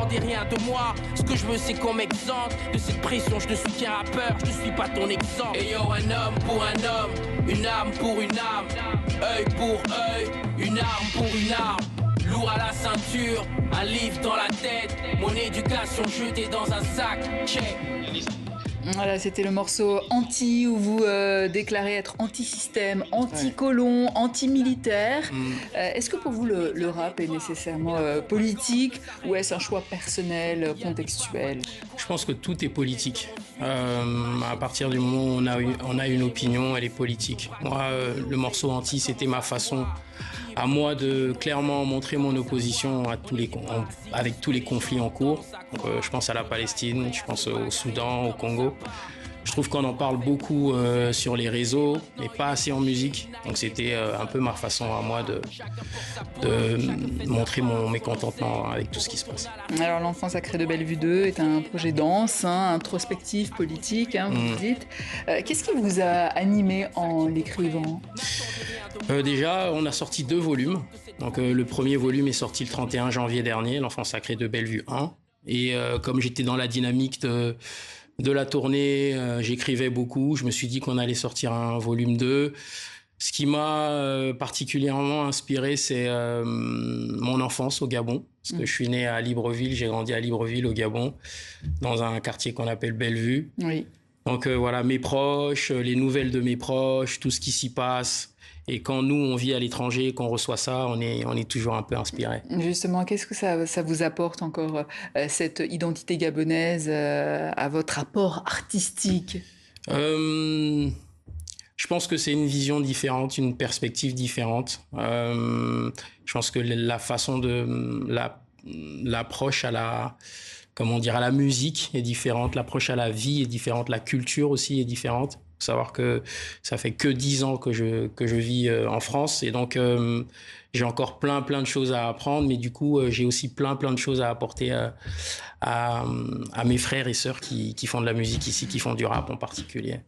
demandez rien de moi. Ce que je veux c'est qu'on m'exempte de cette pression. Je ne suis qu'un rappeur, je ne suis pas ton exemple. Et yo, un homme pour un homme, une arme pour une arme, œil pour œil, une arme pour une arme. Lourd à la ceinture, un livre dans la tête, mon éducation jetée dans un sac. Check. Voilà, c'était le morceau Anti, où vous déclarez être anti-système, anti-colon, anti-militaire. Est-ce que pour vous le rap est nécessairement politique ou est-ce un choix personnel, contextuel? Je pense que tout est politique. À partir du moment où on a une opinion, elle est politique. Moi, le morceau Anti, c'était ma façon à moi de clairement montrer mon opposition avec tous les conflits en cours. Donc, je pense à la Palestine, je pense au Soudan, au Congo. Je trouve qu'on en parle beaucoup sur les réseaux, mais pas assez en musique. Donc c'était un peu ma façon à moi de montrer mon mécontentement avec tout ce qui se passe. Alors l'Enfant sacré de Bellevue 2 est un projet dense, introspectif, politique, vous dites. Qu'est-ce qui vous a animé en l'écrivant ? Déjà, on a sorti 2 volumes. Donc, le premier volume est sorti le 31 janvier dernier, L'Enfant sacré de Bellevue 1. Et comme j'étais dans la dynamique de la tournée, j'écrivais beaucoup. Je me suis dit qu'on allait sortir un volume 2. Ce qui m'a particulièrement inspiré, c'est mon enfance au Gabon. Parce que je suis né à Libreville, j'ai grandi à Libreville au Gabon, dans un quartier qu'on appelle Bellevue. Oui. Donc voilà, mes proches, les nouvelles de mes proches, tout ce qui s'y passe. Et quand nous, on vit à l'étranger et qu'on reçoit ça, on est toujours un peu inspiré. Justement, qu'est-ce que ça vous apporte encore, cette identité gabonaise, à votre rapport artistique ? Je pense que c'est une vision différente, une perspective différente. Je pense que la façon de l'approche à la musique est différente, l'approche à la vie est différente, la culture aussi est différente. Faut savoir que ça fait que 10 ans que je vis en France et donc j'ai encore plein de choses à apprendre, mais du coup j'ai aussi plein de choses à apporter à mes frères et sœurs qui font de la musique ici, qui font du rap en particulier.